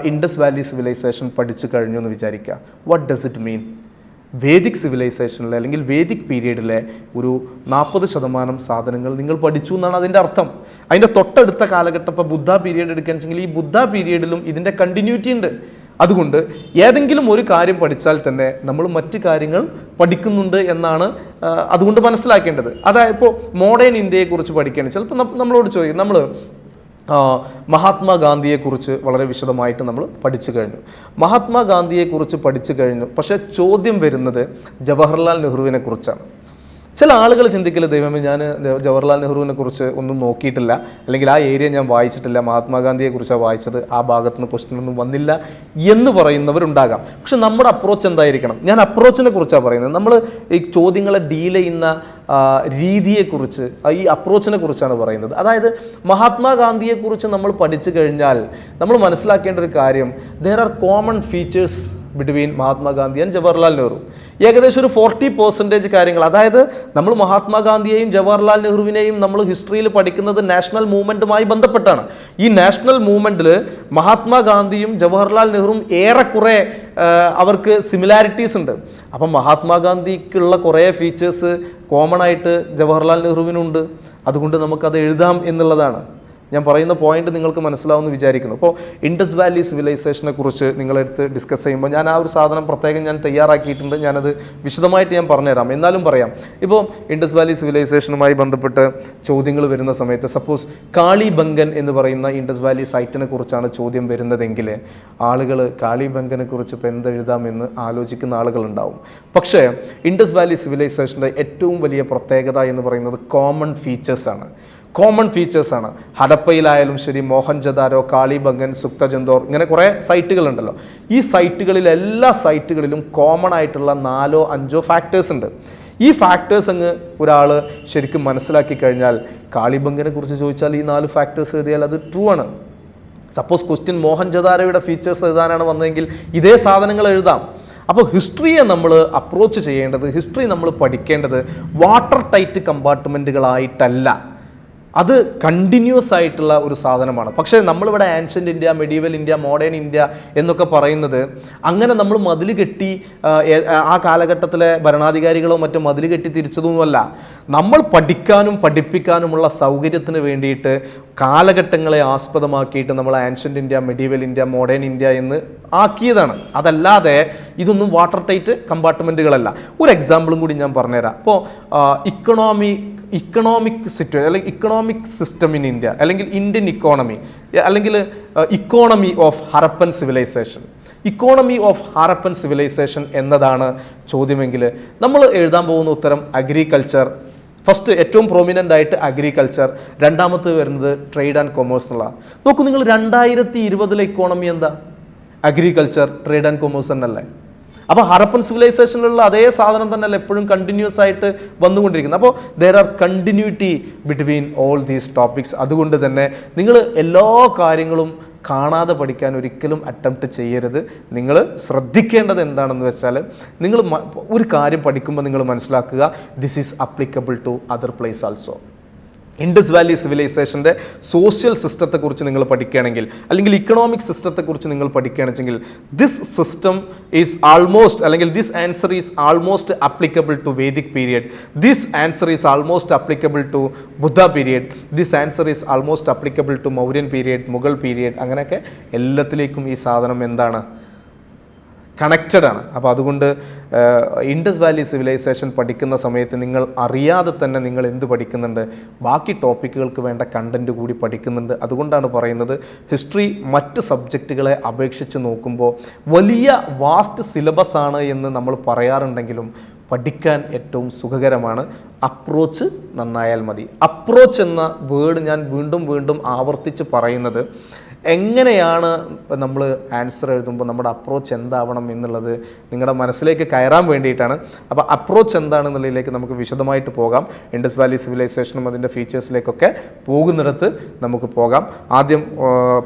ഇൻഡസ് വാലി സിവിലൈസേഷൻ പഠിച്ചു കഴിഞ്ഞു എന്ന് വിചാരിക്കുക. What does it mean? Vedic സിവിലൈസേഷനിലെ അല്ലെങ്കിൽ വേദിക് പീരീഡിലെ ഒരു 40% സാധനങ്ങൾ നിങ്ങൾ പഠിച്ചു എന്നാണ് അതിൻ്റെ അർത്ഥം. അതിൻ്റെ തൊട്ടടുത്ത കാലഘട്ടം, ഇപ്പോൾ ബുദ്ധ പീരീഡ് എടുക്കുകയാണെന്ന് വെച്ചെങ്കിൽ ഈ ബുദ്ധ പീരീഡിലും ഇതിൻ്റെ കണ്ടിന്യൂറ്റി ഉണ്ട്. അതുകൊണ്ട് ഏതെങ്കിലും ഒരു കാര്യം പഠിച്ചാൽ തന്നെ നമ്മൾ മറ്റ് കാര്യങ്ങൾ പഠിക്കുന്നുണ്ട് എന്നാണ് അതുകൊണ്ട് മനസ്സിലാക്കേണ്ടത്. അതായത് ഇപ്പോൾ മോഡേൺ ഇന്ത്യയെക്കുറിച്ച് പഠിക്കുകയാണ്, ചിലപ്പോൾ നമ്മളോട് ചോദിക്കും, നമ്മൾ മഹാത്മാഗാന്ധിയെക്കുറിച്ച് വളരെ വിശദമായിട്ട് നമ്മൾ പഠിച്ചു കഴിഞ്ഞു. പക്ഷേ ചോദ്യം വരുന്നത് ജവഹർലാൽ നെഹ്റുവിനെ കുറിച്ചാണ്. ചില ആളുകൾ ചിന്തിക്കല്, ദൈവമേ ഞാൻ ജവഹർലാൽ നെഹ്റുവിനെ കുറിച്ച് ഒന്നും നോക്കിയിട്ടില്ല, അല്ലെങ്കിൽ ആ ഏരിയ ഞാൻ വായിച്ചിട്ടില്ല, മഹാത്മാഗാന്ധിയെക്കുറിച്ചാണ് വായിച്ചത്, ആ ഭാഗത്ത് നിന്ന് ക്വസ്റ്റ്യൻ ഒന്നും വന്നില്ല എന്ന് പറയുന്നവരുണ്ടാകാം. പക്ഷെ നമ്മുടെ അപ്രോച്ച് എന്തായിരിക്കണം? ഞാൻ അപ്രോച്ചിനെ കുറിച്ചാണ് പറയുന്നത്. നമ്മൾ ഈ ചോദ്യങ്ങളെ ഡീൽ ചെയ്യുന്ന രീതിയെക്കുറിച്ച്, ഈ അപ്രോച്ചിനെ കുറിച്ചാണ് പറയുന്നത്. അതായത് മഹാത്മാഗാന്ധിയെക്കുറിച്ച് നമ്മൾ പഠിച്ചു കഴിഞ്ഞാൽ നമ്മൾ മനസ്സിലാക്കേണ്ട ഒരു കാര്യം, there are common features between Mahatma Gandhi and Jawaharlal Nehru. ഏകദേശം ഒരു 40% കാര്യങ്ങൾ, അതായത് നമ്മൾ മഹാത്മാഗാന്ധിയെയും ജവഹർലാൽ നെഹ്റുവിനെയും നമ്മൾ ഹിസ്റ്ററിയിൽ പഠിക്കുന്നത് നാഷണൽ മൂവ്മെൻറ്റുമായി ബന്ധപ്പെട്ടാണ്. ഈ നാഷണൽ മൂവ്മെൻറ്റിൽ മഹാത്മാഗാന്ധിയും ജവഹർലാൽ നെഹ്റുവും ഏറെക്കുറെ അവർക്ക് സിമിലാരിറ്റീസ് ഉണ്ട്. അപ്പം മഹാത്മാഗാന്ധിക്കുള്ള കുറേ ഫീച്ചേഴ്സ് കോമൺ ആയിട്ട് ജവഹർലാൽ നെഹ്റുവിനുണ്ട്. അതുകൊണ്ട് നമുക്കത് എഴുതാം എന്നുള്ളതാണ്. ഞാൻ പറയുന്ന പോയിന്റ് നിങ്ങൾക്ക് മനസ്സിലാവുമെന്ന് വിചാരിക്കുന്നു. അപ്പോൾ ഇൻഡസ് വാലി സിവിലൈസേഷനെ കുറിച്ച് നിങ്ങളെടുത്ത് ഡിസ്കസ് ചെയ്യുമ്പോൾ ഞാൻ ആ ഒരു സാധനം പ്രത്യേകം ഞാൻ തയ്യാറാക്കിയിട്ടുണ്ട്. ഞാനത് വിശദമായിട്ട് ഞാൻ പറഞ്ഞുതരാം. എന്നാലും പറയാം, ഇപ്പോൾ ഇൻഡസ് വാലി സിവിലൈസേഷനുമായി ബന്ധപ്പെട്ട് ചോദ്യങ്ങൾ വരുന്ന സമയത്ത്, സപ്പോസ് കാളിബംഗൻ എന്ന് പറയുന്ന ഇൻഡസ് വാലി സൈറ്റിനെ കുറിച്ചാണ് ചോദ്യം വരുന്നതെങ്കിൽ ആളുകൾ കാളിബംഗനെ കുറിച്ച് ഇപ്പോൾ എന്തെഴുതാമെന്ന് ആലോചിക്കുന്ന ആളുകളുണ്ടാവും. പക്ഷേ ഇൻഡസ് വാലി സിവിലൈസേഷൻ്റെ ഏറ്റവും വലിയ പ്രത്യേകത എന്ന് പറയുന്നത് കോമൺ ഫീച്ചേഴ്സാണ്. കോമൺ ഫീച്ചേഴ്സാണ്. ഹരപ്പയിലായാലും ശരി, മോഹൻജദാരോ, കാളിബംഗൻ, സുക്തജന്തോർ, ഇങ്ങനെ കുറേ സൈറ്റുകളുണ്ടല്ലോ. ഈ സൈറ്റുകളിൽ എല്ലാ സൈറ്റുകളിലും കോമൺ ആയിട്ടുള്ള 4-5 ഫാക്ടേഴ്സ് ഉണ്ട്. ഈ ഫാക്ടേഴ്സ് അങ്ങ് ഒരാൾ ശരിക്കും മനസ്സിലാക്കി കഴിഞ്ഞാൽ കാളിബംഗനെ കുറിച്ച് ചോദിച്ചാൽ ഈ 4 ഫാക്ടേഴ്സ് എഴുതിയാൽ അത് ട്രൂ ആണ്. സപ്പോസ് ക്വസ്റ്റ്യൻ മോഹൻജദാരോയുടെ ഫീച്ചേഴ്സ് എഴുതാനാണ് വന്നതെങ്കിൽ ഇതേ സാധനങ്ങൾ എഴുതാം. അപ്പോൾ ഹിസ്റ്ററിയെ നമ്മൾ അപ്രോച്ച് ചെയ്യേണ്ടത്, ഹിസ്റ്ററി നമ്മൾ പഠിക്കേണ്ടത് വാട്ടർ ടൈറ്റ് കമ്പാർട്ട്മെൻറ്റുകളായിട്ടല്ല, അത് കണ്ടിന്യൂസ് ആയിട്ടുള്ള ഒരു സാധനമാണ്. പക്ഷേ നമ്മളിവിടെ ancient India, medieval India, modern India എന്നൊക്കെ പറയുന്നത് അങ്ങനെ നമ്മൾ മതിൽ കെട്ടി ആ കാലഘട്ടത്തിലെ ഭരണാധികാരികളോ മറ്റോ മതിൽ കെട്ടി തിരിച്ചതൊന്നുമല്ല. നമ്മൾ പഠിക്കാനും പഠിപ്പിക്കാനുമുള്ള സൗകര്യത്തിന് വേണ്ടിയിട്ട് കാലഘട്ടങ്ങളെ ആസ്പദമാക്കിയിട്ട് നമ്മൾ ancient India, medieval India, modern India എന്ന് ആക്കിയതാണ്. അതല്ലാതെ ഇതൊന്നും വാട്ടർ ടൈറ്റ് കമ്പാർട്ട്മെൻറ്റുകളല്ല. ഒരു എക്സാമ്പിളും കൂടി ഞാൻ പറഞ്ഞുതരാം. അപ്പോൾ ഇക്കണോമിക് സിറ്റുവേഷൻ അല്ലെങ്കിൽ ഇക്കണോമിക് സിസ്റ്റം ഇൻ ഇന്ത്യ, അല്ലെങ്കിൽ ഇന്ത്യൻ ഇക്കോണമി, അല്ലെങ്കിൽ economy of Harappan civilization. Economy of Harappan civilization എന്നതാണ് ചോദ്യമെങ്കിൽ നമ്മൾ എഴുതാൻ പോകുന്ന ഉത്തരം അഗ്രികൾച്ചർ. ഫസ്റ്റ് ഏറ്റവും പ്രൊമിനൻ്റ് ആയിട്ട് അഗ്രികൾച്ചർ, രണ്ടാമത് വരുന്നത് ട്രേഡ് ആൻഡ് കൊമേഴ്സ് എന്നുള്ള. നോക്കൂ, നിങ്ങൾ 2020 ഇക്കോണമി എന്താ? അഗ്രികൾച്ചർ, ട്രേഡ് ആൻഡ് കൊമേഴ്സ് എന്നല്ലേ? അപ്പോൾ ഹരപ്പൻ സിവിലൈസേഷനിലുള്ള അതേ സാധനം തന്നെയല്ല എപ്പോഴും കണ്ടിന്യൂസ് ആയിട്ട് വന്നുകൊണ്ടിരിക്കുന്നത്. അപ്പോൾ there are continuity between all these topics. അതുകൊണ്ട് തന്നെ നിങ്ങൾ എല്ലാ കാര്യങ്ങളും കാണാതെ പഠിക്കാൻ ഒരിക്കലും അറ്റംപ്റ്റ് ചെയ്യരുത്. നിങ്ങൾ ശ്രദ്ധിക്കേണ്ടത് എന്താണെന്ന് വെച്ചാൽ, നിങ്ങൾ ഒരു കാര്യം പഠിക്കുമ്പോൾ നിങ്ങൾ മനസ്സിലാക്കുക, this is applicable to other place also. Indus valley സിവിലൈസേഷൻ്റെ സോഷ്യൽ സിസ്റ്റത്തെക്കുറിച്ച് നിങ്ങൾ പഠിക്കുകയാണെങ്കിൽ, അല്ലെങ്കിൽ ഇക്കണോമിക് സിസ്റ്റത്തെക്കുറിച്ച് നിങ്ങൾ പഠിക്കുകയാണെന്നുവെച്ചെങ്കിൽ, ദിസ് സിസ്റ്റം ഈസ് ആൾമോസ്റ്റ്, അല്ലെങ്കിൽ this answer is almost applicable to Vedic period, this answer is almost applicable to Buddha period, this answer is almost applicable to Mauryan period, Mughal period. അങ്ങനെയൊക്കെ എല്ലാത്തിലേക്കും ഈ സാധനം എന്താണ്? കണക്റ്റഡ് ആണ്. അപ്പോൾ അതുകൊണ്ട് ഇൻഡസ് വാലി സിവിലൈസേഷൻ പഠിക്കുന്ന സമയത്ത് നിങ്ങൾ അറിയാതെ തന്നെ നിങ്ങൾ എന്ത് പഠിക്കുന്നുണ്ട്? ബാക്കി ടോപ്പിക്കുകൾക്ക് വേണ്ട കണ്ടൻറ്റ് കൂടി പഠിക്കുന്നുണ്ട്. അതുകൊണ്ടാണ് പറയുന്നത്, ഹിസ്റ്ററി മറ്റ് സബ്ജക്റ്റുകളെ അപേക്ഷിച്ച് നോക്കുമ്പോൾ വലിയ വാസ്റ്റ് സിലബസ് ആണ് എന്ന് നമ്മൾ പറയാറുണ്ടെങ്കിലും പഠിക്കാൻ ഏറ്റവും സുഖകരമാണ്. അപ്രോച്ച് നന്നായാൽ മതി. അപ്രോച്ച് എന്ന വേർഡ് ഞാൻ വീണ്ടും വീണ്ടും ആവർത്തിച്ച് പറയുന്നത്, എങ്ങനെയാണ് നമ്മൾ ആൻസർ എഴുതുമ്പോൾ നമ്മുടെ അപ്രോച്ച് എന്താവണം എന്നുള്ളത് നിങ്ങളുടെ മനസ്സിലേക്ക് കയറാൻ വേണ്ടിയിട്ടാണ്. അപ്പോൾ അപ്രോച്ച് എന്താണെന്നുള്ളതിലേക്ക് നമുക്ക് വിശദമായിട്ട് പോകാം. ഇൻഡസ് വാലി സിവിലൈസേഷനും അതിൻ്റെ ഫീച്ചേഴ്സിലേക്കൊക്കെ പോകുന്നിടത്ത് നമുക്ക് പോകാം. ആദ്യം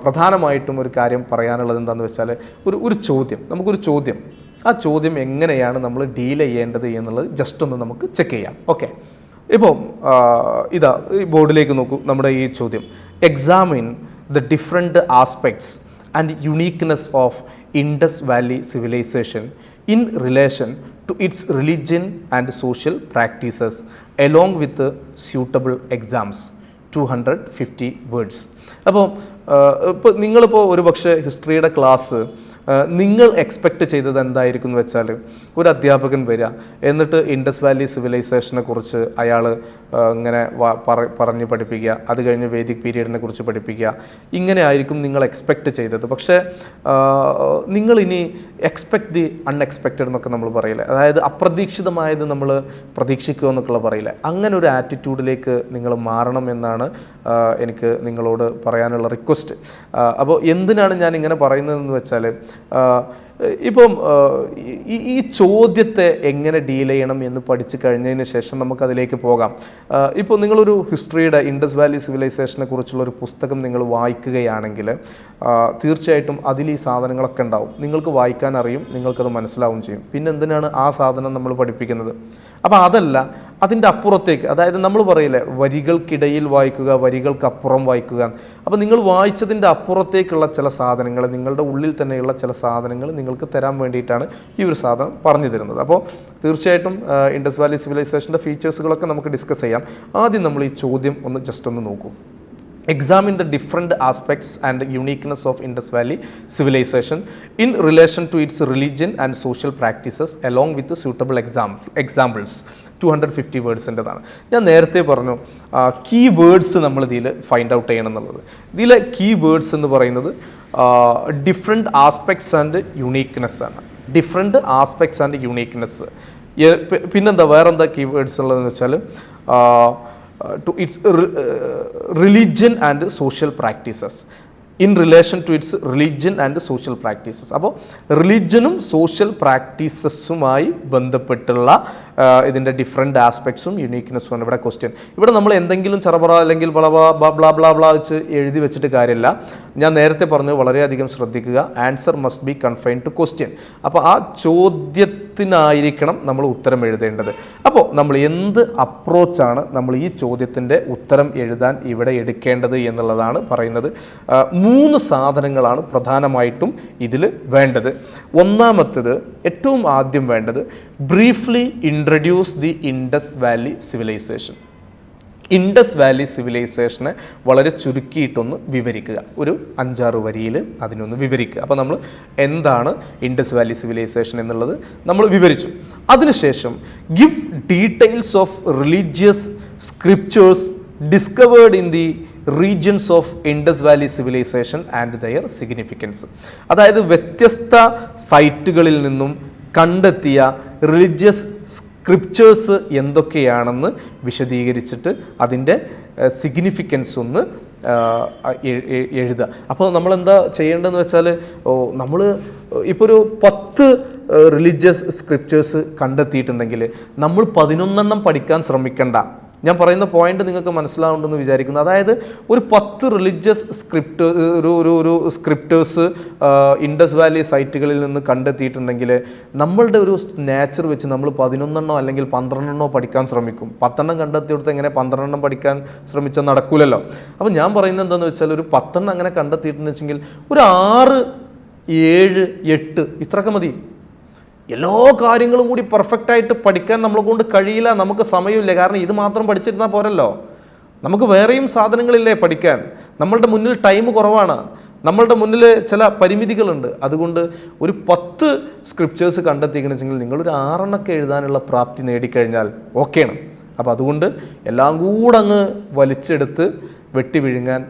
പ്രധാനമായിട്ടും ഒരു കാര്യം പറയാനുള്ളത് എന്താണെന്ന് വെച്ചാൽ, നമുക്കൊരു ചോദ്യം, ആ ചോദ്യം എങ്ങനെയാണ് നമ്മൾ ഡീൽ ചെയ്യേണ്ടത് എന്നുള്ളത് ജസ്റ്റ് ഒന്ന് നമുക്ക് ചെക്ക് ചെയ്യാം. ഓക്കെ, ഇപ്പോൾ ഇതാ ഈ ബോർഡിലേക്ക് നോക്കൂ. നമ്മുടെ ഈ ചോദ്യം, examine the different aspects and uniqueness of Indus Valley civilization in relation to its religion and social practices along with the suitable exams. 250 words. അപ്പോൾ ഇപ്പോൾ നിങ്ങളിപ്പോൾ ഒരു പക്ഷേ ഹിസ്റ്ററിയുടെ ക്ലാസ് നിങ്ങൾ എക്സ്പെക്റ്റ് ചെയ്തത് എന്തായിരിക്കും എന്ന് വെച്ചാൽ, ഒരു അധ്യാപകൻ വരിക, എന്നിട്ട് ഇൻഡസ് വാലി സിവിലൈസേഷനെ കുറിച്ച് അയാൾ ഇങ്ങനെ പറഞ്ഞ് പഠിപ്പിക്കുക, അത് കഴിഞ്ഞ് വേദിക് പീരീഡിനെ കുറിച്ച് പഠിപ്പിക്കുക. ഇങ്ങനെ ആയിരിക്കും നിങ്ങൾ എക്സ്പെക്റ്റ് ചെയ്തത്. പക്ഷേ നിങ്ങളിനി എക്സ്പെക്ട് ദി അൺഎക്സ്പെക്റ്റഡ് എന്നൊക്കെ നമ്മൾ പറയില്ലേ, അതായത് അപ്രതീക്ഷിതമായത് നമ്മൾ പ്രതീക്ഷിക്കുക എന്നൊക്കെയുള്ള പറയില്ലേ, അങ്ങനെ ഒരു ആറ്റിറ്റ്യൂഡിലേക്ക് നിങ്ങൾ മാറണം എന്നാണ് എനിക്ക് നിങ്ങളോട് പറയാനുള്ള റിക്വസ്റ്റ്. അപ്പോൾ എന്തിനാണ് ഞാൻ ഇങ്ങനെ പറയുന്നതെന്ന് വെച്ചാൽ, ഇപ്പം ഈ ചോദ്യത്തെ എങ്ങനെ ഡീൽ ചെയ്യണം എന്ന് പഠിച്ചു കഴിഞ്ഞതിന് ശേഷം നമുക്കതിലേക്ക് പോകാം. ഇപ്പോൾ നിങ്ങളൊരു ഹിസ്റ്ററിയുടെ ഇൻഡസ് വാലി സിവിലൈസേഷനെ കുറിച്ചുള്ള ഒരു പുസ്തകം നിങ്ങൾ വായിക്കുകയാണെങ്കിൽ തീർച്ചയായിട്ടും അതിൽ ഈ സാധനങ്ങളൊക്കെ ഉണ്ടാവും. നിങ്ങൾക്ക് വായിക്കാൻ അറിയും, നിങ്ങൾക്കത് മനസ്സിലാവും ചെയ്യും. പിന്നെ എന്തിനാണ് ആ സാധനം നമ്മൾ പഠിപ്പിക്കുന്നത്? അപ്പോൾ അതല്ല, അതിൻ്റെ അപ്പുറത്തേക്ക്, അതായത് നമ്മൾ പറയില്ലേ വരികൾക്കിടയിൽ വായിക്കുക, വരികൾക്കപ്പുറം വായിക്കുക. അപ്പോൾ നിങ്ങൾ വായിച്ചതിൻ്റെ അപ്പുറത്തേക്കുള്ള ചില സാധനങ്ങൾ, നിങ്ങളുടെ ഉള്ളിൽ തന്നെയുള്ള ചില സാധനങ്ങൾ നിങ്ങൾക്ക് തരാൻ വേണ്ടിയിട്ടാണ് ഈ ഒരു സാധനം പറഞ്ഞു തരുന്നത്. അപ്പോൾ തീർച്ചയായിട്ടും ഇൻഡസ് വാലി സിവിലൈസേഷൻ്റെ ഫീച്ചേഴ്സുകളൊക്കെ നമുക്ക് ഡിസ്കസ് ചെയ്യാം. ആദ്യം നമ്മൾ ഈ ചോദ്യം ജസ്റ്റ് ഒന്ന് നോക്കൂ. Examine the different aspects and uniqueness of Indus Valley civilization in relation to its religion and social practices along with the suitable examples. 250 വേർഡ്സിൻ്റെതാണ്. ഞാൻ നേരത്തെ പറഞ്ഞു കീ വേർഡ്സ് നമ്മൾ ഇതിൽ ഫൈൻഡ് ഔട്ട് ചെയ്യണം എന്നുള്ളത്. ഇതിലെ കീ വേർഡ്സ് എന്ന് പറയുന്നത് ഡിഫറെൻറ്റ് ആസ്പെക്ട്സ് ആൻഡ് യുണീക്ക്നെസ് ആണ്. Different aspects and uniqueness. പിന്നെന്താ വേറെന്താ കീ വേർഡ്സ് ഉള്ളതെന്ന് വെച്ചാൽ, to its religion and social practices. In relation to its religion and social practices. അപ്പോൾ റിലീജിയനും സോഷ്യൽ പ്രാക്ടീസസുമായി ബന്ധപ്പെട്ടുള്ള ഇതിൻ്റെ ഡിഫറെൻറ്റ് ആസ്പെക്ട്സും യുണീക്ക്നെസ്സും ആണ് ഇവിടെ ക്വസ്റ്റ്യൻ. ഇവിടെ നമ്മൾ എന്തെങ്കിലും ചെറുപറ അല്ലെങ്കിൽ ബ്ലാ വെച്ച് എഴുതി വെച്ചിട്ട് കാര്യമില്ല. ഞാൻ നേരത്തെ പറഞ്ഞു, വളരെയധികം ശ്രദ്ധിക്കുക. Answer must be confine to question. അപ്പോൾ ആ ചോദ്യത്തിനായിരിക്കണം നമ്മൾ ഉത്തരം എഴുതേണ്ടത്. അപ്പോൾ നമ്മൾ എന്ത് അപ്രോച്ചാണ് നമ്മൾ ഈ ചോദ്യത്തിൻ്റെ ഉത്തരം എഴുതാൻ ഇവിടെ എടുക്കേണ്ടത് എന്നുള്ളതാണ് പറയുന്നത്. 3 സാധനങ്ങളാണ് പ്രധാനമായിട്ടും ഇതിൽ വേണ്ടത്. ഒന്നാമത്തേത്, ഏറ്റവും ആദ്യം വേണ്ടത്, briefly introduce the Indus valley civilisation. Indus valley സിവിലൈസേഷനെ വളരെ ചുരുക്കിയിട്ടൊന്ന് വിവരിക്കുക. ഒരു 5-6 വരിയിൽ അതിനൊന്ന് വിവരിക്കുക. അപ്പോൾ നമ്മൾ എന്താണ് ഇൻഡസ് വാലി സിവിലൈസേഷൻ എന്നുള്ളത് നമ്മൾ വിവരിച്ചു. അതിനുശേഷം give details of religious scriptures discovered in the regions of Indus valley civilization and their significance. അതായത് വ്യത്യസ്ത സൈറ്റുകളിൽ നിന്നും കണ്ടെത്തിയ റിലീജിയസ് സ്ക്രിപ്ചേഴ്സ് എന്തൊക്കെയാണെന്ന് വിശദീകരിച്ചിട്ട് 10 സിഗ്നിഫിക്കൻസ് ഒന്ന് എഴുതുക. അപ്പോൾ നമ്മളെന്താ ചെയ്യേണ്ടതെന്ന് വെച്ചാൽ, നമ്മൾ ഇപ്പോൾ ഒരു 10 റിലീജിയസ് സ്ക്രിപ്ചേഴ്സ് കണ്ടെത്തിയിട്ടുണ്ടെങ്കിൽ നമ്മൾ 11 പഠിക്കാൻ ശ്രമിക്കണ്ട. ഞാൻ പറയുന്ന പോയിന്റ് നിങ്ങൾക്ക് മനസ്സിലാവുണ്ടെന്ന് വിചാരിക്കുന്നു. അതായത് ഒരു 10 റിലീജിയസ് ഒരു സ്ക്രിപ്റ്റേഴ്സ് ഇൻഡസ് വാലി സൈറ്റുകളിൽ നിന്ന് കണ്ടെത്തിയിട്ടുണ്ടെങ്കിൽ നമ്മളുടെ ഒരു നേച്ചർ വെച്ച് നമ്മൾ 11 അല്ലെങ്കിൽ 12 പഠിക്കാൻ ശ്രമിക്കും. 10 കണ്ടെത്തിയെടുത്ത് എങ്ങനെ 12 പഠിക്കാൻ ശ്രമിച്ചാൽ നടക്കൂലല്ലോ. അപ്പം ഞാൻ പറയുന്നത് എന്താണെന്ന് വെച്ചാൽ, ഒരു 10 അങ്ങനെ കണ്ടെത്തിയിട്ടുണ്ടെന്ന് വെച്ചെങ്കിൽ ഒരു 6, 7, 8 ഇത്രയൊക്കെ മതി. എല്ലാ കാര്യങ്ങളും കൂടി പെർഫെക്റ്റായിട്ട് പഠിക്കാൻ നമ്മളെ കൊണ്ട് കഴിയില്ല, നമുക്ക് സമയമില്ല. കാരണം ഇത് മാത്രം പഠിച്ചിരുന്നാൽ പോരല്ലോ, നമുക്ക് വേറെയും സാധനങ്ങളില്ലേ പഠിക്കാൻ. നമ്മളുടെ മുന്നിൽ ടൈം കുറവാണ്, നമ്മളുടെ മുന്നിൽ ചില പരിമിതികളുണ്ട്. അതുകൊണ്ട് ഒരു 10 സ്ക്രിപ്ചേഴ്സ് കണ്ടെത്തിക്കണമെങ്കിൽ നിങ്ങളൊരു 6 എഴുതാനുള്ള പ്രാപ്തി നേടിക്കഴിഞ്ഞാൽ ഓക്കെയാണ്. അപ്പോൾ അതുകൊണ്ട് എല്ലാം കൂടെ അങ്ങ് വലിച്ചെടുത്ത് വെട്ടി വിഴുങ്ങാൻ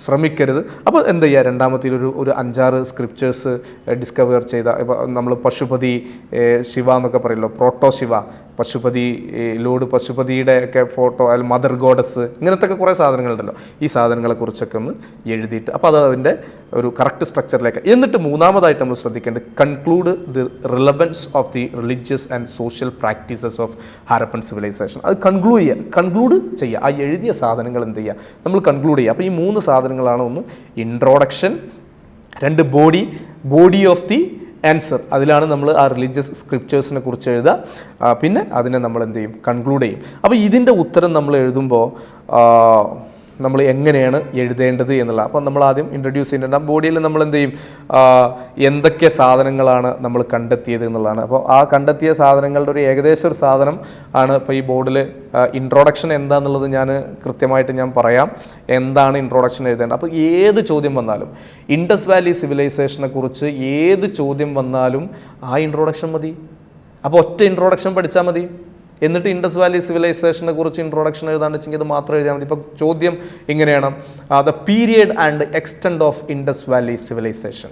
ശ്രമിക്കരുത്. അപ്പോൾ എന്ത് ചെയ്യുക, രണ്ടാമത്തിൽ ഒരു 5-6 സ്ക്രിപ്ചേഴ്സ് ഡിസ്കവർ ചെയ്ത, ഇപ്പോൾ നമ്മൾ പശുപതി ശിവ എന്നൊക്കെ പറയല്ലോ, പ്രോട്ടോ ശിവ, പശുപതി, ലോഡ് പശുപതിയുടെ ഒക്കെ ഫോട്ടോ, അതിൽ മദർ ഗോഡസ്, ഇങ്ങനത്തെ ഒക്കെ കുറേ സാധനങ്ങളുണ്ടല്ലോ. ഈ സാധനങ്ങളെക്കുറിച്ചൊക്കെ ഒന്ന് എഴുതിയിട്ട്, അപ്പോൾ അത് അതിൻ്റെ ഒരു കറക്റ്റ് സ്ട്രക്ചറിലേക്ക്. എന്നിട്ട് മൂന്നാമതായിട്ട് നമ്മൾ ശ്രദ്ധിക്കേണ്ടത്, conclude the relevance of the religious and social practices of Harappan civilization. അത് കൺക്ലൂഡ് ചെയ്യുക. ആ എഴുതിയ സാധനങ്ങൾ എന്ത് ചെയ്യുക, നമ്മൾ കൺക്ലൂഡ് ചെയ്യുക. അപ്പോൾ ഈ 3 സാധനങ്ങളാണ്. ഒന്ന് introduction, 2 body of the answer, അതിലാണ് നമ്മൾ ആ റിലീജിയസ് സ്ക്രിപ്ചേഴ്സിനെ കുറിച്ച് എഴുതുക. പിന്നെ അതിനെ നമ്മൾ എന്ത് ചെയ്യും, കൺക്ലൂഡ് ചെയ്യും. അപ്പോൾ ഇതിൻ്റെ ഉത്തരം നമ്മൾ എഴുതുമ്പോൾ നമ്മൾ എങ്ങനെയാണ് എഴുതേണ്ടത് എന്നുള്ള, അപ്പം നമ്മൾ ആദ്യം ഇൻട്രൊഡ്യൂസ് ചെയ്യുന്നുണ്ട്. ആ ബോഡിയിൽ നമ്മൾ എന്ത് ചെയ്യും, എന്തൊക്കെ സാധനങ്ങളാണ് നമ്മൾ കണ്ടെത്തിയത് എന്നുള്ളതാണ്. അപ്പോൾ ആ കണ്ടെത്തിയ സാധനങ്ങളുടെ ഒരു ഏകദേശം ഒരു സാധനം ആണ് ഇപ്പോൾ ഈ ബോർഡിൽ. ഇൻട്രൊഡക്ഷൻ എന്താണെന്നുള്ളത് കൃത്യമായിട്ട് ഞാൻ പറയാം, എന്താണ് ഇൻട്രൊഡക്ഷൻ എഴുതേണ്ടത്. അപ്പോൾ ഏത് ചോദ്യം വന്നാലും, ഇൻഡസ് വാലി സിവിലൈസേഷനെ കുറിച്ച് ഏത് ചോദ്യം വന്നാലും ആ ഇൻട്രൊഡക്ഷൻ മതി. അപ്പോൾ ഒറ്റ ഇൻട്രൊഡക്ഷൻ പഠിച്ചാൽ മതി. എന്നിട്ട് ഇൻഡസ് വാലി സിവിലൈസേഷനെ കുറിച്ച് ഇൻട്രൊഡക്ഷൻ എഴുതാണ്ട് വെച്ചെങ്കിൽ അത് മാത്രം എഴുതിയാൽ മതി. ഇപ്പോൾ ചോദ്യം ഇങ്ങനെയാണ്, the period and extend of Indus valley civilization.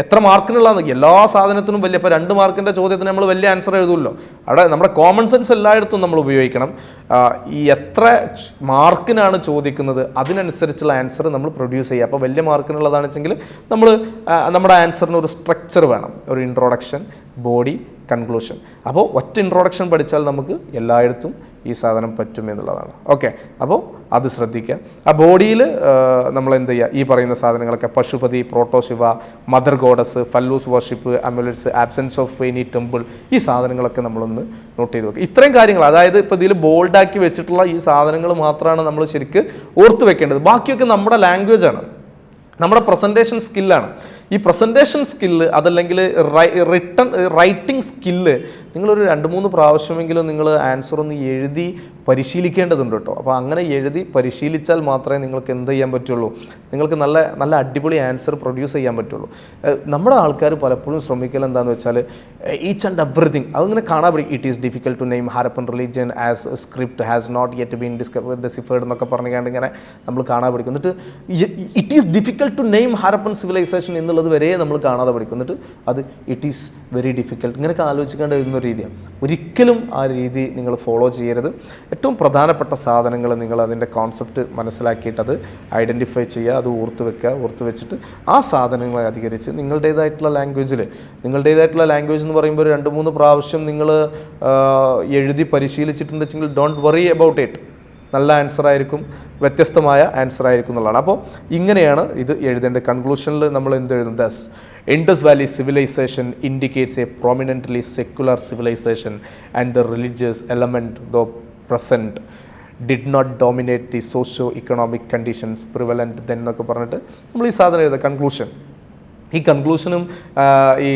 എത്ര മാർക്കിനുള്ളതാണ്? എല്ലാ സാധനത്തിനും വലിയ, ഇപ്പോൾ 2 മാർക്കിൻ്റെ ചോദ്യത്തിന് നമ്മൾ വലിയ ആൻസർ എഴുതുമല്ലോ. അവിടെ നമ്മുടെ കോമൺ സെൻസ് എല്ലായിടത്തും നമ്മൾ ഉപയോഗിക്കണം. ഈ എത്ര മാർക്കിനാണ് ചോദിക്കുന്നത് അതിനനുസരിച്ചുള്ള ആൻസർ നമ്മൾ പ്രൊഡ്യൂസ് ചെയ്യുക. അപ്പോൾ വലിയ മാർക്കിനുള്ളതാണെന്ന് വെച്ചെങ്കിൽ നമ്മൾ നമ്മുടെ ആൻസറിന് ഒരു സ്ട്രക്ചർ വേണം, ഒരു ഇൻട്രൊഡക്ഷൻ, ബോഡി, കൺക്ലൂഷൻ. അപ്പോൾ ഒറ്റ ഇൻട്രൊഡക്ഷൻ പഠിച്ചാൽ നമുക്ക് എല്ലായിടത്തും ഈ സാധനം പറ്റും എന്നുള്ളതാണ്. ഓക്കെ, അപ്പോൾ അത് ശ്രദ്ധിക്കുക. ആ ബോഡിയിൽ നമ്മൾ എന്ത് ചെയ്യുക, ഈ പറയുന്ന സാധനങ്ങളൊക്കെ Pashupati, proto Shiva, mother goddess, phallus worship, amulets, absence of any temple, ഈ സാധനങ്ങളൊക്കെ നമ്മളൊന്ന് നോട്ട് ചെയ്ത് വെക്കുക. ഇത്രയും കാര്യങ്ങൾ, അതായത് ഇപ്പോൾ ഇതിൽ ബോൾഡാക്കി വെച്ചിട്ടുള്ള ഈ സാധനങ്ങൾ മാത്രമാണ് നമ്മൾ ശരിക്ക് ഓർത്ത് വെക്കേണ്ടത്. ബാക്കിയൊക്കെ നമ്മുടെ ലാംഗ്വേജ് ആണ്, നമ്മുടെ പ്രസൻറ്റേഷൻ സ്കില്ലാണ്. ഈ പ്രസൻറ്റേഷൻ സ്കില്ല്, അതല്ലെങ്കിൽ റൈറ്റിംഗ് സ്കില്ല് നിങ്ങളൊരു 2-3 പ്രാവശ്യമെങ്കിലും നിങ്ങൾ ആൻസർ ഒന്ന് എഴുതി പരിശീലിക്കേണ്ടതുണ്ട് കേട്ടോ. അപ്പോൾ അങ്ങനെ എഴുതി പരിശീലിച്ചാൽ മാത്രമേ നിങ്ങൾക്ക് എന്ത് ചെയ്യാൻ പറ്റുള്ളൂ, നിങ്ങൾക്ക് നല്ല നല്ല അടിപൊളി ആൻസർ പ്രൊഡ്യൂസ് ചെയ്യാൻ പറ്റുള്ളൂ. നമ്മുടെ ആൾക്കാർ പലപ്പോഴും ശ്രമിക്കൽ എന്താണെന്ന് വെച്ചാൽ ഈച്ച് ആൻഡ് എവറിത്തിങ് അതിങ്ങനെ കാണാൻ പഠിക്കും. It is difficult to name Harappan religion as script has not yet been deciphered എന്നൊക്കെ പറഞ്ഞുകൊണ്ട് ഇങ്ങനെ നമ്മൾ കാണാൻ പഠിക്കും. എന്നിട്ട് it is difficult to name Harappan civilisation എന്നുള്ളത് വരെ നമ്മൾ കാണാതെ പഠിക്കും. എന്നിട്ട് അത് ഇറ്റ് ഈസ് വെരി ഡിഫിക്കൽട്ട് ഇങ്ങനെയൊക്കെ ആലോചിക്കേണ്ട രീതിയാണ്. ഒരിക്കലും ആ രീതി നിങ്ങൾ ഫോളോ ചെയ്യരുത്. ഏറ്റവും പ്രധാനപ്പെട്ട സാധനങ്ങൾ നിങ്ങൾ അതിൻ്റെ കോൺസെപ്റ്റ് മനസ്സിലാക്കിയിട്ട് അത് ഐഡൻറ്റിഫൈ ചെയ്യുക, അത് ഓർത്ത് വെച്ചിട്ട് ആ സാധനങ്ങളെ അധികരിച്ച് നിങ്ങളുടേതായിട്ടുള്ള ലാംഗ്വേജ് എന്ന് പറയുമ്പോൾ 2-3 പ്രാവശ്യം നിങ്ങൾ എഴുതി പരിശീലിച്ചിട്ടുണ്ടെങ്കിൽ ഡോണ്ട് വറി അബൌട്ട് ഇറ്റ്. നല്ല ആൻസർ ആയിരിക്കും, വ്യത്യസ്തമായ ആൻസർ ആയിരിക്കും എന്നുള്ളതാണ്. അപ്പോൾ ഇങ്ങനെയാണ് ഇത് എഴുതേണ്ടത്. കൺക്ലൂഷനിൽ നമ്മൾ എന്ത് എഴുതും? Thus Indus Valley civilization indicates a prominently secular civilization and the religious element, though present, did not dominate the socio-economic conditions prevalent then എന്നൊക്കെ പറഞ്ഞിട്ട് നമ്മൾ ഈ സാധനം എഴുതുക. കൺക്ലൂഷൻ. ഈ കൺക്ലൂഷനും ഈ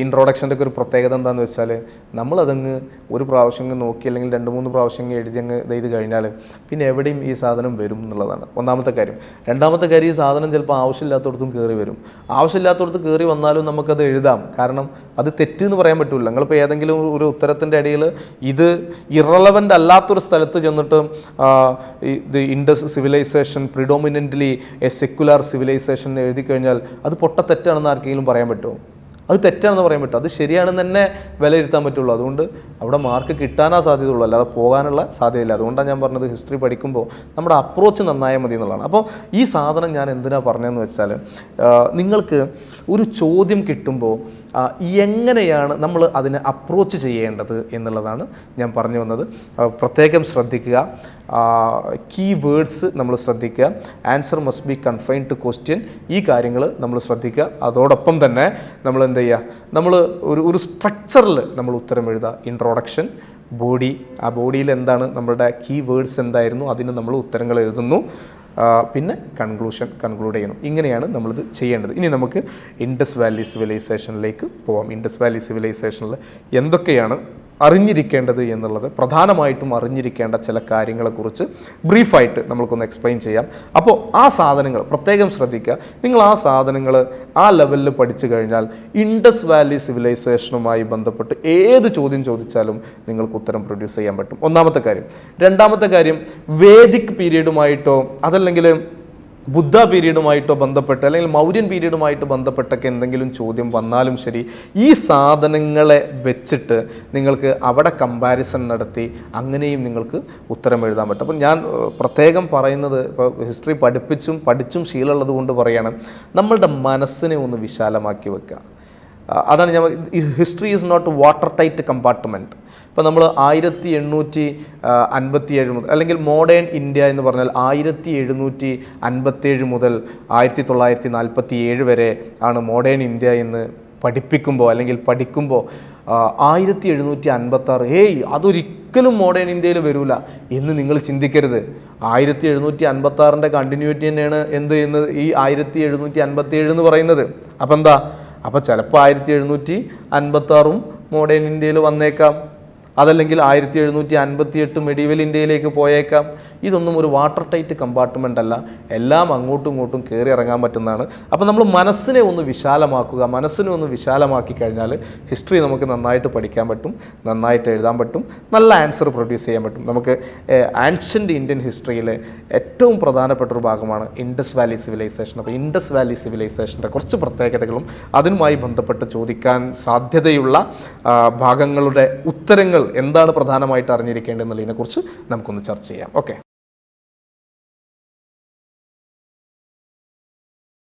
ഇൻട്രൊഡക്ഷൻ്റെ ഒക്കെ ഒരു പ്രത്യേകത എന്താണെന്ന് വെച്ചാൽ നമ്മളതങ്ങ് ഒരു പ്രാവശ്യം നോക്കി അല്ലെങ്കിൽ 2-3 പ്രാവശ്യം എഴുതി അങ്ങ് ഇത് കഴിഞ്ഞാൽ പിന്നെ എവിടെയും ഈ സാധനം വരും എന്നുള്ളതാണ് ഒന്നാമത്തെ കാര്യം. രണ്ടാമത്തെ കാര്യം, ഈ സാധനം ചിലപ്പോൾ ആവശ്യമില്ലാത്തടത്തും കയറി വരും. ആവശ്യമില്ലാത്തടത്ത് കയറി വന്നാലും നമുക്കത് എഴുതാം, കാരണം അത് തെറ്റെന്ന് പറയാൻ പറ്റില്ല. നിങ്ങളിപ്പോൾ ഏതെങ്കിലും ഒരു ഉത്തരത്തിൻ്റെ ഇടയിൽ ഇത് ഇറലവൻ്റ് അല്ലാത്തൊരു സ്ഥലത്ത് ചെന്നിട്ട് the Indus civilization predominantly a secular civilization എഴുതി കഴിഞ്ഞാൽ അത് തെറ്റാണെന്ന് ആർക്കെങ്കിലും പറയാൻ പറ്റുമോ? അത് തെറ്റാണെന്ന് പറയാൻ പറ്റും. അത് ശരിയാണെന്ന് തന്നെ വിലയിരുത്താൻ പറ്റുള്ളൂ. അതുകൊണ്ട് അവിടെ മാർക്ക് കിട്ടാനാ സാധ്യതയുള്ളൂ, അല്ലാതെ പോകാനുള്ള സാധ്യതയില്ല. അതുകൊണ്ടാണ് ഞാൻ പറഞ്ഞത് ഹിസ്റ്ററി പഠിക്കുമ്പോൾ നമ്മുടെ അപ്രോച്ച് നന്നായാൽ മതി എന്നുള്ളതാണ്. അപ്പോൾ ഈ സാധനം ഞാൻ എന്തിനാണ് പറഞ്ഞതെന്ന് വെച്ചാൽ നിങ്ങൾക്ക് ഒരു ചോദ്യം കിട്ടുമ്പോൾ എങ്ങനെയാണ് നമ്മൾ അതിനെ അപ്രോച്ച് ചെയ്യേണ്ടത് എന്നുള്ളതാണ് ഞാൻ പറഞ്ഞു വന്നത്. പ്രത്യേകം ശ്രദ്ധിക്കുക, കീ വേർഡ്സ് നമ്മൾ ശ്രദ്ധിക്കുക, answer must be confined to question, ഈ കാര്യങ്ങൾ നമ്മൾ ശ്രദ്ധിക്കുക. അതോടൊപ്പം തന്നെ നമ്മൾ എന്ത് ചെയ്യുക, നമ്മൾ ഒരു സ്ട്രക്ചറിൽ നമ്മൾ ഉത്തരം എഴുതുക. ഇൻട്രൊഡക്ഷൻ, ബോഡി, ആ ബോഡിയിൽ എന്താണ് നമ്മളുടെ കീ വേർഡ്സ് എന്തായിരുന്നു, അതിന് നമ്മൾ ഉത്തരങ്ങൾ എഴുതുന്നു. പിന്നെ കൺക്ലൂഡ് ചെയ്യണം. ഇങ്ങനെയാണ് നമ്മളിത് ചെയ്യേണ്ടത്. ഇനി നമുക്ക് ഇൻഡസ് വാലി സിവിലൈസേഷനിലേക്ക് പോവാം. ഇൻഡസ് വാലി സിവിലൈസേഷനിൽ എന്തൊക്കെയാണ് അറിഞ്ഞിരിക്കേണ്ടത് എന്നുള്ളത്, പ്രധാനമായിട്ടും അറിഞ്ഞിരിക്കേണ്ട ചില കാര്യങ്ങളെക്കുറിച്ച് ബ്രീഫായിട്ട് നമ്മൾക്കൊന്ന് എക്സ്പ്ലെയിൻ ചെയ്യാം. അപ്പോൾ ആ സാധനങ്ങൾ പ്രത്യേകം ശ്രദ്ധിക്കുക. നിങ്ങൾ ആ സാധനങ്ങൾ ആ ലെവലിൽ പഠിച്ചു കഴിഞ്ഞാൽ ഇൻഡസ് വാലി സിവിലൈസേഷനുമായി ബന്ധപ്പെട്ട് ഏത് ചോദ്യം ചോദിച്ചാലും നിങ്ങൾക്ക് ഉത്തരം പ്രൊഡ്യൂസ് ചെയ്യാൻ പറ്റും. ഒന്നാമത്തെ കാര്യം. രണ്ടാമത്തെ കാര്യം, വേദിക് പീരീഡുമായിട്ടോ അതല്ലെങ്കിൽ ബുദ്ധ പീരീഡുമായിട്ടോ ബന്ധപ്പെട്ട് അല്ലെങ്കിൽ മൗര്യൻ പീരീഡുമായിട്ട് ബന്ധപ്പെട്ടൊക്കെ എന്തെങ്കിലും ചോദ്യം വന്നാലും ശരി, ഈ സാധനങ്ങളെ വെച്ചിട്ട് നിങ്ങൾക്ക് അവിടെ കമ്പാരിസൺ നടത്തി അങ്ങനെയും നിങ്ങൾക്ക് ഉത്തരം എഴുതാൻ പറ്റും. അപ്പം ഞാൻ പ്രത്യേകം പറയുന്നത്, ഇപ്പോൾ ഹിസ്റ്ററി പഠിച്ചും ശീലമുള്ളത് കൊണ്ട് പറയുകയാണ്, നമ്മളുടെ മനസ്സിനെ ഒന്ന് വിശാലമാക്കി വെക്കുക. അതാണ് ഞാൻ, history is not water tight compartment. ഇപ്പോൾ നമ്മൾ 1857 മുതൽ, അല്ലെങ്കിൽ മോഡേൺ ഇന്ത്യ എന്ന് പറഞ്ഞാൽ 1757 മുതൽ 1947 വരെ ആണ് മോഡേൺ ഇന്ത്യ എന്ന് പഠിപ്പിക്കുമ്പോൾ അല്ലെങ്കിൽ പഠിക്കുമ്പോൾ 1756 അതൊരിക്കലും മോഡേൺ ഇന്ത്യയിൽ വരില്ല എന്ന് നിങ്ങൾ ചിന്തിക്കരുത്. 1756 കണ്ടിന്യൂറ്റി തന്നെയാണ് എന്ത് ചെയ്യുന്നത്, ഈ 1757 എന്ന് പറയുന്നത്. അപ്പം എന്താ, അപ്പോൾ ചിലപ്പോൾ 1756 മോഡേൺ ഇന്ത്യയിൽ വന്നേക്കാം, അതല്ലെങ്കിൽ 1758 മെഡീവൽ ഇന്ത്യയിലേക്ക് പോയേക്കാം. ഇതൊന്നും ഒരു വാട്ടർ ടൈറ്റ് കമ്പാർട്ട്മെൻ്റ് അല്ല, എല്ലാം അങ്ങോട്ടും ഇങ്ങോട്ടും കയറി ഇറങ്ങാൻ പറ്റുന്നതാണ്. അപ്പോൾ നമ്മൾ മനസ്സിനെ ഒന്ന് വിശാലമാക്കുക. മനസ്സിനെ ഒന്ന് വിശാലമാക്കി കഴിഞ്ഞാൽ ഹിസ്റ്ററി നമുക്ക് നന്നായിട്ട് പഠിക്കാൻ പറ്റും, നന്നായിട്ട് എഴുതാൻ പറ്റും, നല്ല ആൻസർ പ്രൊഡ്യൂസ് ചെയ്യാൻ പറ്റും. നമുക്ക് ആൻഷ്യൻ്റ് ഇന്ത്യൻ ഹിസ്റ്ററിയിലെ ഏറ്റവും പ്രധാനപ്പെട്ട ഒരു ഭാഗമാണ് ഇൻഡസ് വാലി സിവിലൈസേഷൻ. അപ്പോൾ ഇൻഡസ് വാലി സിവിലൈസേഷൻ്റെ കുറച്ച് പ്രത്യേകതകളും അതുമായി ബന്ധപ്പെട്ട് ചോദിക്കാൻ സാധ്യതയുള്ള ഭാഗങ്ങളുടെ ഉത്തരങ്ങൾ എന്താണ് പ്രധാനമായിട്ട് അറിഞ്ഞിരിക്കേണ്ടതെന്നുള്ളതിനെക്കുറിച്ച് നമുക്കൊന്ന് ചർച്ച ചെയ്യാം. ഓക്കെ.